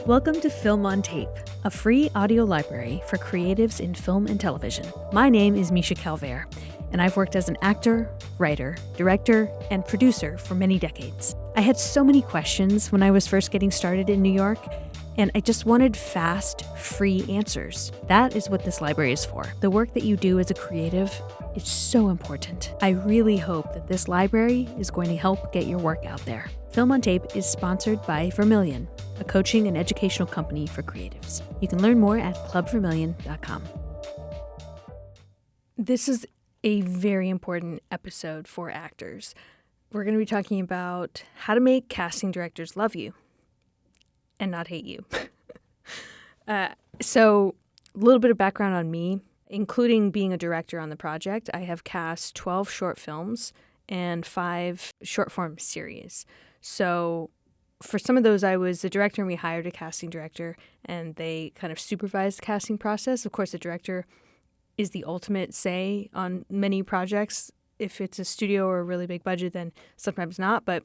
Welcome to Film on Tape, a free audio library for creatives in film and television. My name is Misha Calvert, and I've worked as an actor, writer, director, and producer for many decades. I had so many questions when I was first getting started in New York, and I just wanted fast, free answers. That is what this library is for. The work that you do as a creative is so important. I really hope that this library is going to help get your work out there. Film on Tape is sponsored by Vermilion, a coaching and educational company for creatives. You can learn more at clubvermilion.com. This is a very important episode for actors. We're going to be talking about how to make casting directors love you and not hate you. So a little bit of background on me, including being a director on the project. I have cast 12 short films and 5 short-form series. So for some of those, I was the director and we hired a casting director and they kind of supervised the casting process. Of course, the director is the ultimate say on many projects. If it's a studio or a really big budget, then sometimes not. But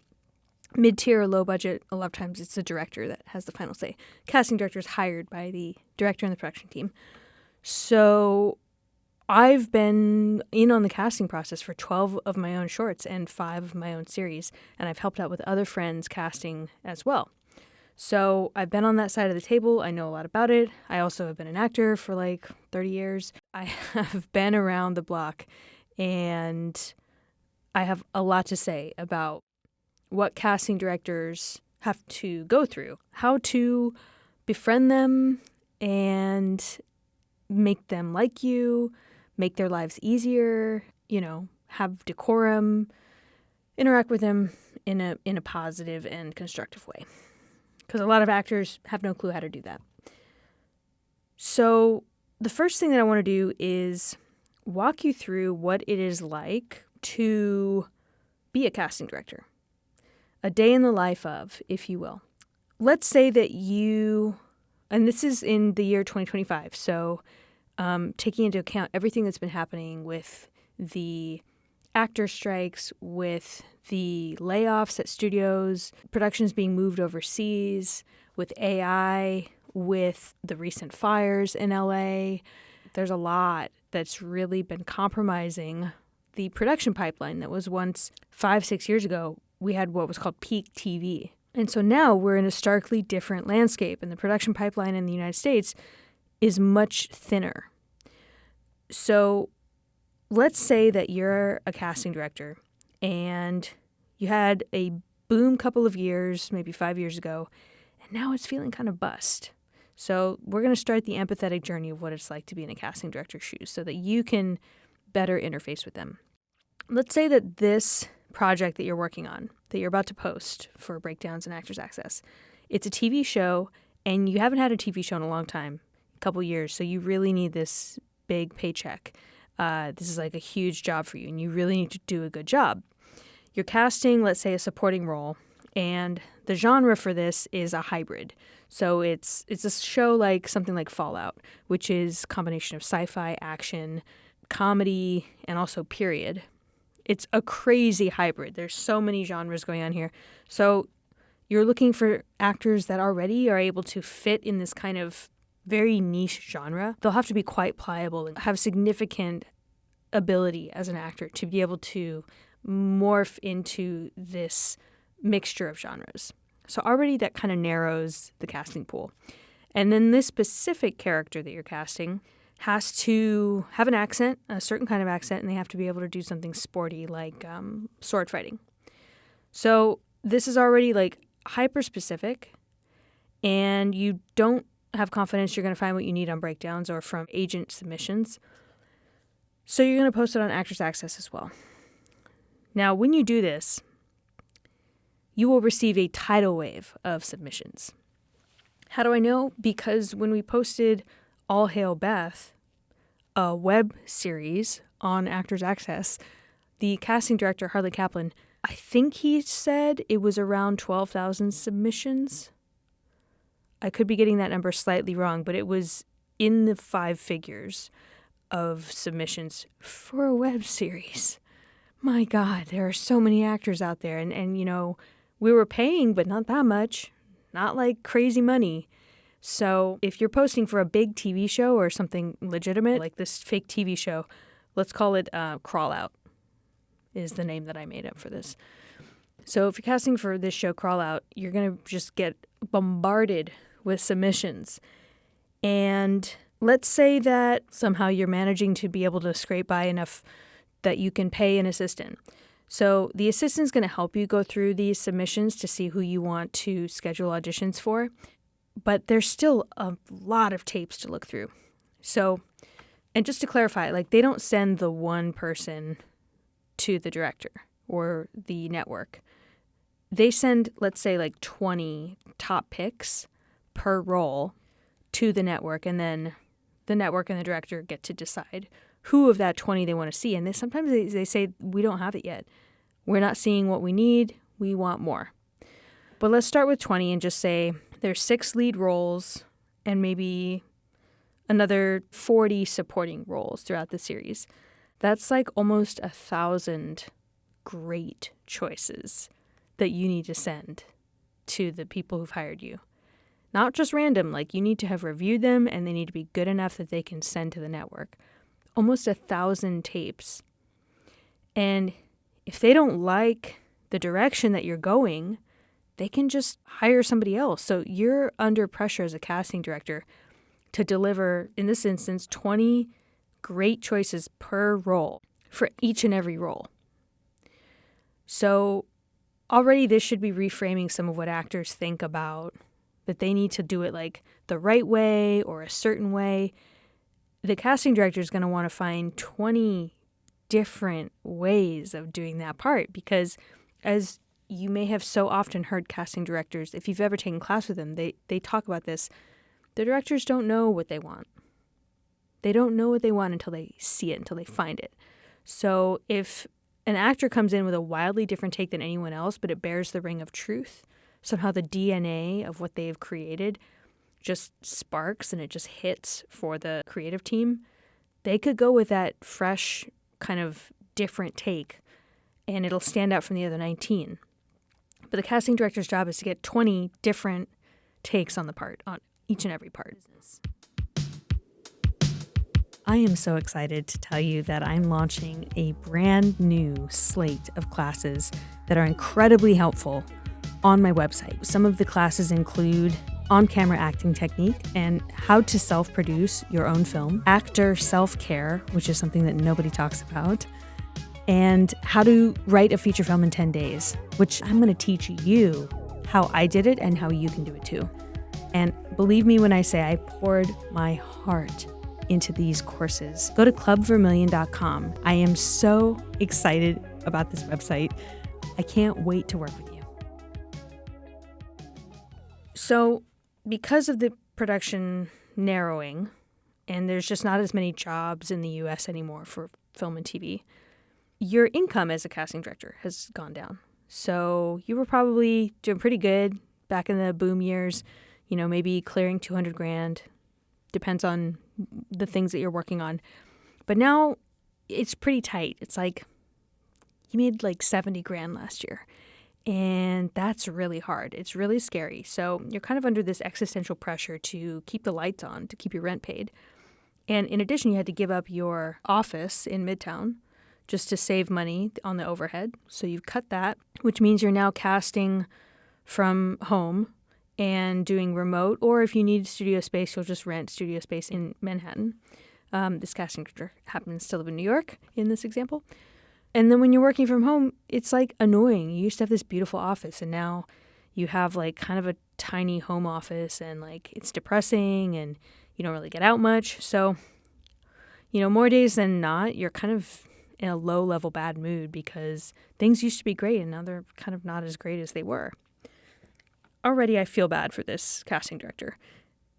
mid-tier or low budget, a lot of times it's the director that has the final say. Casting director is hired by the director and the production team. So I've been in on the casting process for 12 of my own shorts and 5 of my own series, and I've helped out with other friends casting as well. So I've been on that side of the table. I know a lot about it. I also have been an actor for like 30 years. I have been around the block, and I have a lot to say about what casting directors have to go through, how to befriend them and make them like you, make their lives easier, have decorum, interact with them in a positive and constructive way. Because a lot of actors have no clue how to do that. So the first thing that I want to do is walk you through what it is like to be a casting director. A day in the life of, if you will. Let's say that you, and this is in the year 2025, so taking into account everything that's been happening with the actor strikes, with the layoffs at studios, productions being moved overseas, with AI, with the recent fires in LA. There's a lot that's really been compromising the production pipeline that was once 5-6 years ago. We had what was called peak TV. And so now we're in a starkly different landscape, and the production pipeline in the United States is much thinner. So let's say that you're a casting director and you had a boom couple of years, maybe 5 years ago, and now it's feeling kind of bust. So we're going to start the empathetic journey of what it's like to be in a casting director's shoes so that you can better interface with them. Let's say that this project that you're working on, that you're about to post for Breakdowns and Actors Access, it's a TV show, and you haven't had a TV show in a long time, a couple years, so you really need this big paycheck. This is like a huge job for you, and you really need to do a good job. You're casting, let's say, a supporting role, and the genre for this is a hybrid. So it's a show like something like Fallout, which is a combination of sci-fi, action, comedy, and also period. It's a crazy hybrid. There's so many genres going on here. So you're looking for actors that already are able to fit in this kind of very niche genre. They'll have to be quite pliable and have significant ability as an actor to be able to morph into this mixture of genres. So already that kind of narrows the casting pool. And then this specific character that you're casting has to have an accent, a certain kind of accent, and they have to be able to do something sporty like sword fighting. So this is already like hyper-specific, and you don't have confidence you're going to find what you need on breakdowns or from agent submissions. So you're going to post it on Actors Access as well. Now, when you do this, you will receive a tidal wave of submissions. How do I know? Because when we posted All Hail Beth, a web series on Actors Access, the casting director, Harley Kaplan, I think he said it was around 12,000 submissions. I could be getting that number slightly wrong, but it was in the 5 figures of submissions for a web series. My God, there are so many actors out there. And we were paying, but not that much, not like crazy money. So if you're posting for a big TV show or something legitimate, like this fake TV show, let's call it Crawl Out is the name that I made up for this. So if you're casting for this show, Crawl Out, you're going to just get bombarded with submissions. And let's say that somehow you're managing to be able to scrape by enough that you can pay an assistant. So the assistant's going to help you go through these submissions to see who you want to schedule auditions for. But there's still a lot of tapes to look through. So, and just to clarify, like they don't send the one person to the director or the network. They send, let's say, like 20 top picks per role to the network, and then the network and the director get to decide who of that 20 they want to see. And sometimes they say, we don't have it yet. We're not seeing what we need. We want more. But let's start with 20 and just say there's 6 lead roles and maybe another 40 supporting roles throughout the series. That's like almost 1,000 great choices that you need to send to the people who've hired you. Not just random, like you need to have reviewed them and they need to be good enough that they can send to the network. Almost 1,000 tapes. And if they don't like the direction that you're going, they can just hire somebody else. So you're under pressure as a casting director to deliver, in this instance, 20 great choices per role for each and every role. So already this should be reframing some of what actors think about, that they need to do it like the right way or a certain way. The casting director is going to want to find 20 different ways of doing that part because, as you may have so often heard casting directors, if you've ever taken class with them, they talk about this. The directors don't know what they want. They don't know what they want until they see it, until they find it. So if an actor comes in with a wildly different take than anyone else, but it bears the ring of truth, somehow the DNA of what they've created just sparks and it just hits for the creative team, they could go with that fresh kind of different take and it'll stand out from the other 19. But the casting director's job is to get 20 different takes on the part, on each and every part. I am so excited to tell you that I'm launching a brand new slate of classes that are incredibly helpful on my website. Some of the classes include on-camera acting technique and how to self-produce your own film, actor self-care, which is something that nobody talks about, and how to write a feature film in 10 days, which I'm going to teach you how I did it and how you can do it too. And believe me when I say I poured my heart into these courses. Go to clubvermillion.com. I am so excited about this website. I can't wait to work with you. So because of the production narrowing, and there's just not as many jobs in the US anymore for film and TV, your income as a casting director has gone down. So you were probably doing pretty good back in the boom years, you know, maybe clearing $200,000, depends on the things that you're working on. But now it's pretty tight. It's like you made like $70,000 last year. And that's really hard. It's really scary. So you're kind of under this existential pressure to keep the lights on, to keep your rent paid. And in addition, you had to give up your office in Midtown just to save money on the overhead. So you've cut that, which means you're now casting from home and doing remote, or if you need studio space, you'll just rent studio space in Manhattan. This casting director happens to live in New York in this example. And then when you're working from home, it's like annoying. You used to have this beautiful office and now you have like kind of a tiny home office and like it's depressing and you don't really get out much. So, you know, more days than not, you're kind of in a low level bad mood because things used to be great and now they're kind of not as great as they were. Already I feel bad for this casting director,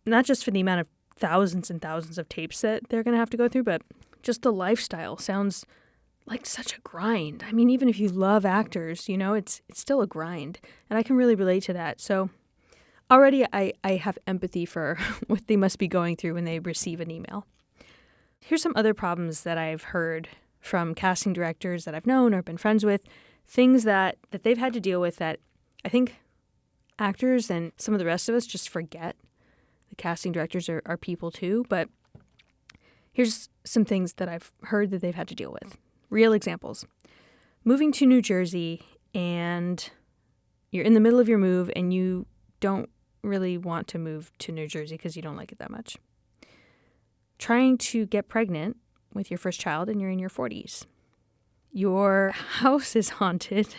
not just for the amount of thousands and thousands of tapes that they're going to have to go through, but just the lifestyle sounds like such a grind. I mean, even if you love actors, you know, it's still a grind. And I can really relate to that. So already I have empathy for what they must be going through when they receive an email. Here's some other problems that I've heard from casting directors that I've known or been friends with, things that they've had to deal with that I think actors and some of the rest of us just forget. The casting directors are people too, but here's some things that I've heard that they've had to deal with. Real examples. Moving to New Jersey and you're in the middle of your move and you don't really want to move to New Jersey because you don't like it that much. Trying to get pregnant with your first child and you're in your 40s. Your house is haunted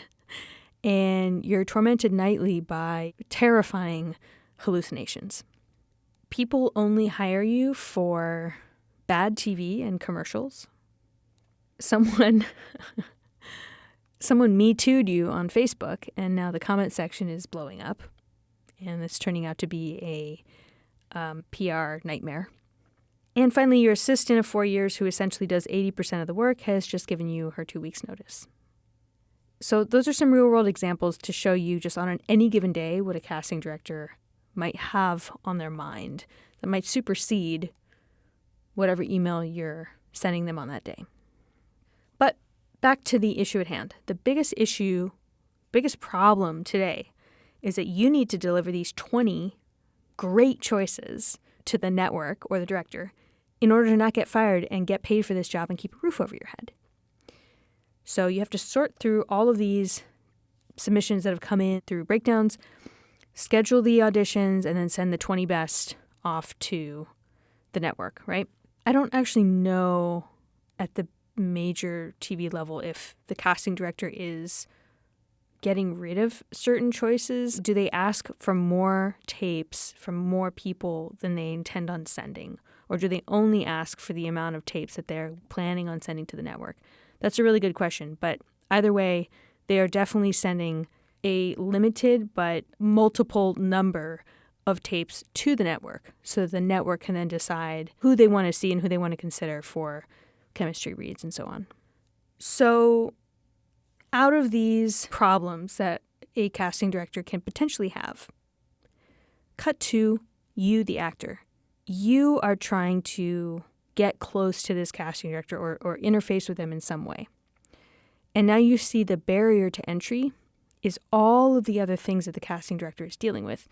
and you're tormented nightly by terrifying hallucinations. People only hire you for bad TV and commercials. Someone Me Too'd you on Facebook, and now the comment section is blowing up, and it's turning out to be a PR nightmare. And finally, your assistant of 4 years, who essentially does 80% of the work, has just given you her 2 weeks' notice. So those are some real-world examples to show you just on any given day what a casting director might have on their mind that might supersede whatever email you're sending them on that day. But back to the issue at hand. The biggest problem today is that you need to deliver these 20 great choices to the network or the director in order to not get fired and get paid for this job and keep a roof over your head. So you have to sort through all of these submissions that have come in through breakdowns, schedule the auditions, and then send the 20 best off to the network, right? I don't actually know at the major TV level if the casting director is getting rid of certain choices. Do they ask for more tapes from more people than they intend on sending? Or do they only ask for the amount of tapes that they're planning on sending to the network? That's a really good question. But either way, they are definitely sending a limited but multiple number of tapes to the network so the network can then decide who they want to see and who they want to consider for chemistry reads and so on. So out of these problems that a casting director can potentially have, cut to you, the actor. You are trying to get close to this casting director or interface with them in some way. And now you see the barrier to entry is all of the other things that the casting director is dealing with.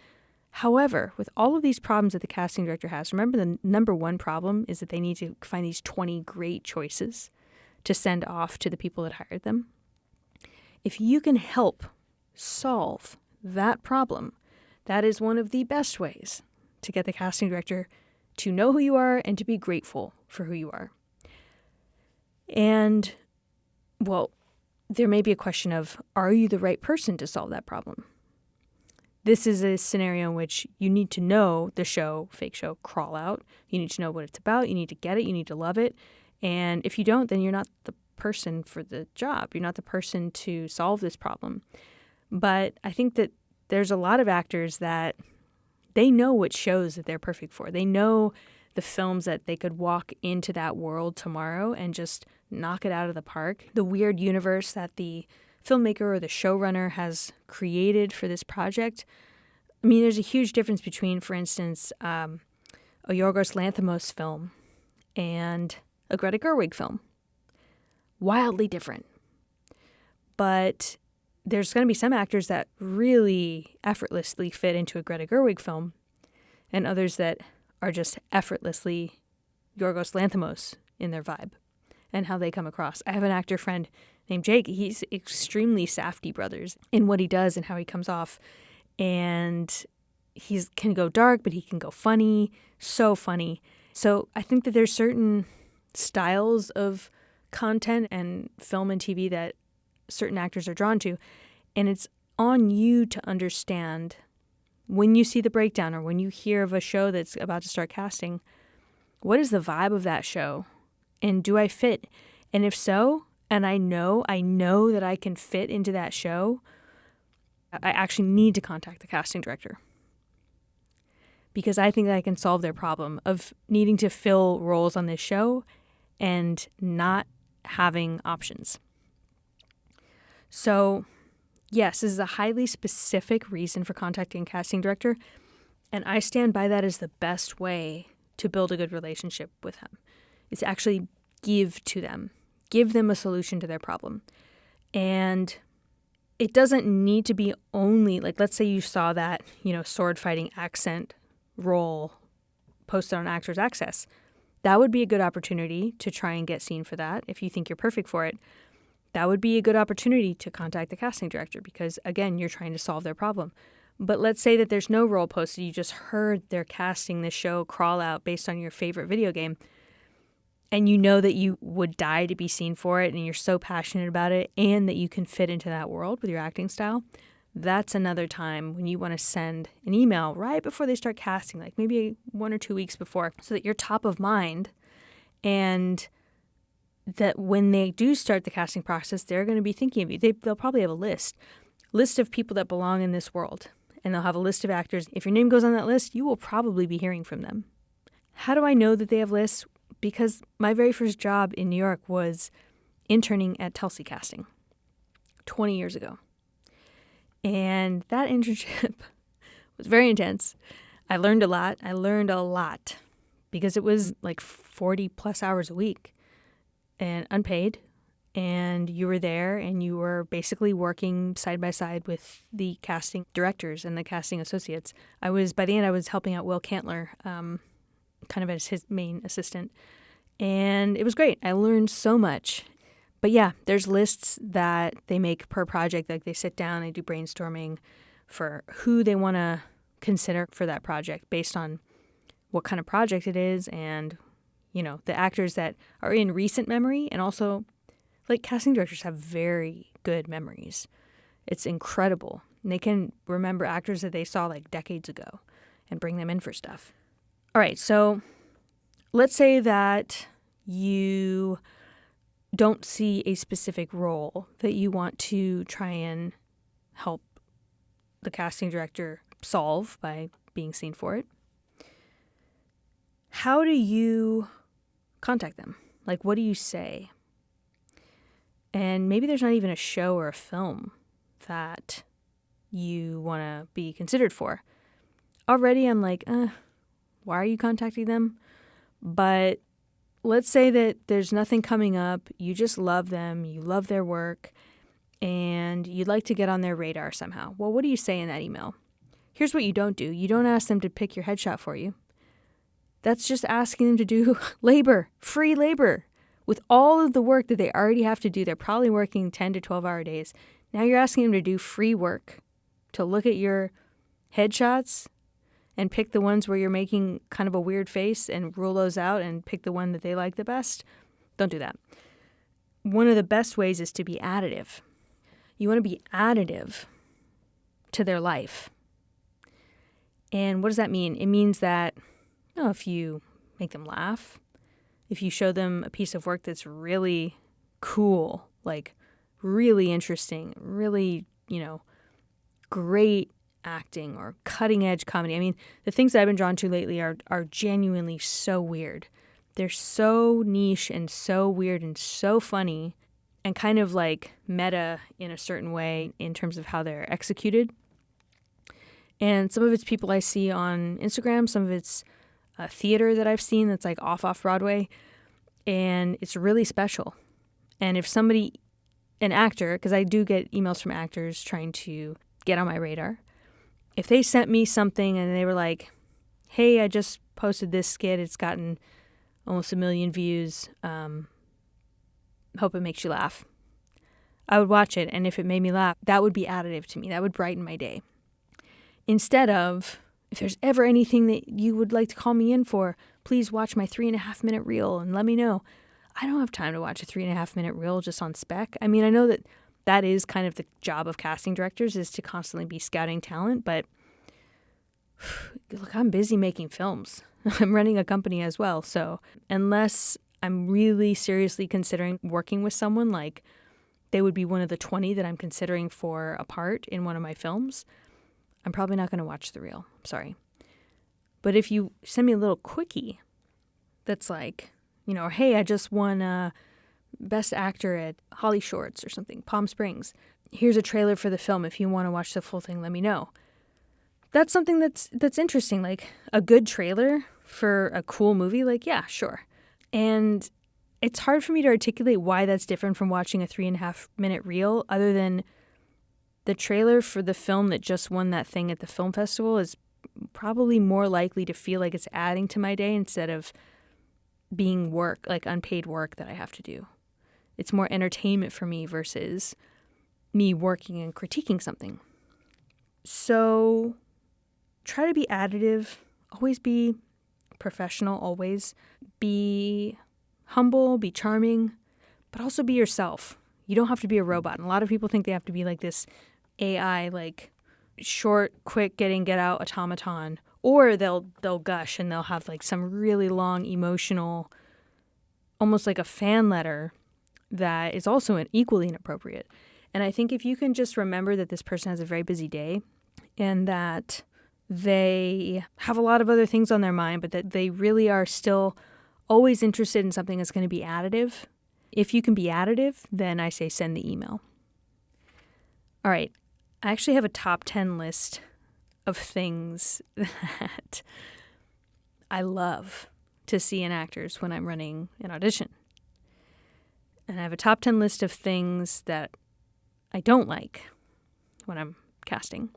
However, with all of these problems that the casting director has, remember the number one problem is that they need to find these 20 great choices to send off to the people that hired them. If you can help solve that problem, that is one of the best ways to get the casting director to know who you are and to be grateful for who you are. And, well, there may be a question of, are you the right person to solve that problem? This is a scenario in which you need to know the show, fake show, Crawl Out. You need to know what it's about. You need to get it. You need to love it. And if you don't, then you're not the person for the job. You're not the person to solve this problem. But I think that there's a lot of actors that they know what shows that they're perfect for. They know the films that they could walk into that world tomorrow and just knock it out of the park. The weird universe that the filmmaker or the showrunner has created for this project. I mean, there's a huge difference between, for instance, a Yorgos Lanthimos film and a Greta Gerwig film. Wildly different. But there's going to be some actors that really effortlessly fit into a Greta Gerwig film and others that are just effortlessly Yorgos Lanthimos in their vibe and how they come across. I have an actor friend named Jake. He's extremely Safdie brothers in what he does and how he comes off. And he can go dark, but he can go funny, so funny. So I think that there's certain styles of content and film and TV that certain actors are drawn to. And it's on you to understand when you see the breakdown or when you hear of a show that's about to start casting, what is the vibe of that show? And do I fit? And if so, and I know that I can fit into that show, I actually need to contact the casting director. Because I think that I can solve their problem of needing to fill roles on this show and not having options. So, yes, this is a highly specific reason for contacting a casting director, and I stand by that as the best way to build a good relationship with them. It's actually give to them. Give them a solution to their problem. And it doesn't need to be only, like, let's say you saw that, sword fighting accent role posted on Actors Access. That would be a good opportunity to try and get seen for that if you think you're perfect for it. That would be a good opportunity to contact the casting director because, again, you're trying to solve their problem. But let's say that there's no role posted. You just heard they're casting this show Crawl Out based on your favorite video game, and you know that you would die to be seen for it, and you're so passionate about it, and that you can fit into that world with your acting style. That's another time when you want to send an email right before they start casting, like maybe 1 or 2 weeks before, so that you're top of mind, and that when they do start the casting process, they're going to be thinking of you. They'll probably have a list of people that belong in this world, and they'll have a list of actors. If your name goes on that list, you will probably be hearing from them. How do I know that they have lists? Because my very first job in New York was interning at Telsey Casting 20 years ago. And that internship was very intense. I learned a lot because it was like 40 plus hours a week and unpaid. And you were there and you were basically working side by side with the casting directors and the casting associates. By the end, I was helping out Will Cantler, kind of as his main assistant. And it was great. I learned so much. But yeah, there's lists that they make per project. Like they sit down, they do brainstorming for who they want to consider for that project based on what kind of project it is and, the actors that are in recent memory. And also, like, casting directors have very good memories. It's incredible. And they can remember actors that they saw like decades ago and bring them in for stuff. All right, so let's say that you don't see a specific role that you want to try and help the casting director solve by being seen for it. How do you contact them? Like, what do you say? And maybe there's not even a show or a film that you want to be considered for. Already I'm like, why are you contacting them? But let's say that there's nothing coming up. You just love them. You love their work. And you'd like to get on their radar somehow. Well, what do you say in that email? Here's what you don't do. You don't ask them to pick your headshot for you. That's just asking them to do labor, free labor. With all of the work that they already have to do, they're probably working 10 to 12-hour days. Now you're asking them to do free work, to look at your headshots and pick the ones where you're making kind of a weird face and rule those out and pick the one that they like the best. Don't do that. One of the best ways is to be additive. You want to be additive to their life. And what does that mean? It means that if you make them laugh, if you show them a piece of work that's really cool, like really interesting, really, great acting or cutting edge comedy. I mean, the things that I've been drawn to lately are genuinely so weird. They're so niche and so weird and so funny and kind of like meta in a certain way in terms of how they're executed. And some of it's people I see on Instagram, some of it's theater that I've seen that's like off Broadway, and it's really special. And if somebody, an actor, because I do get emails from actors trying to get on my radar, if they sent me something and they were like, hey, I just posted this skit, it's gotten almost 1 million views, hope it makes you laugh, I would watch it. And if it made me laugh, that would be additive to me. That would brighten my day. Instead of, if there's ever anything that you would like to call me in for, please watch my 3.5-minute reel and let me know. I don't have time to watch a 3.5-minute reel just on spec. I mean, I know that is kind of the job of casting directors, is to constantly be scouting talent, but look, I'm busy making films. I'm running a company as well. So unless I'm really seriously considering working with someone, like they would be one of the 20 that I'm considering for a part in one of my films, I'm probably not going to watch the reel. Sorry. But if you send me a little quickie that's like, or hey, I just won Best Actor at Holly Shorts or something, Palm Springs. Here's a trailer for the film. If you want to watch the full thing, let me know. That's something that's interesting, like a good trailer for a cool movie. Like, yeah, sure. And it's hard for me to articulate why that's different from watching a 3.5-minute reel, other than the trailer for the film that just won that thing at the film festival is probably more likely to feel like it's adding to my day instead of being work, like unpaid work that I have to do. It's more entertainment for me versus me working and critiquing something. So try to be additive, always be professional, always be humble, be charming, but also be yourself. You don't have to be a robot. And a lot of people think they have to be like this AI, like short, quick, get out automaton, or they'll gush and they'll have like some really long emotional, almost like a fan letter that is also equally inappropriate. And I think if you can just remember that this person has a very busy day and that they have a lot of other things on their mind, but that they really are still always interested in something that's going to be additive. If you can be additive, then I say send the email. All right. I actually have a top 10 list of things that I love to see in actors when I'm running an audition. And I have a top 10 list of things that I don't like when I'm casting.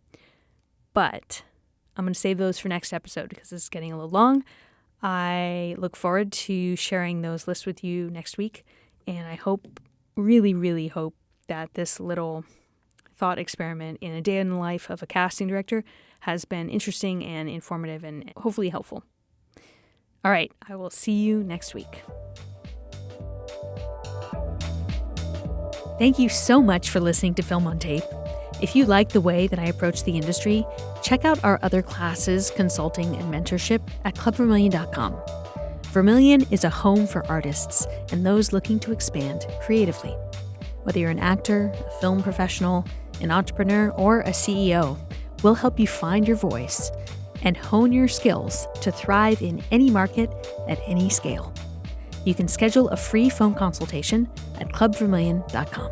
But I'm going to save those for next episode because this is getting a little long. I look forward to sharing those lists with you next week. And I hope, really, really hope that this little thought experiment in a day in the life of a casting director has been interesting and informative and hopefully helpful. All right, I will see you next week. Thank you so much for listening to Film on Tape. If you like the way that I approach the industry, check out our other classes, consulting, and mentorship at clubvermilion.com. Vermilion is a home for artists and those looking to expand creatively. Whether you're an actor, a film professional, an entrepreneur, or a CEO, we'll help you find your voice and hone your skills to thrive in any market at any scale. You can schedule a free phone consultation at clubvermilion.com.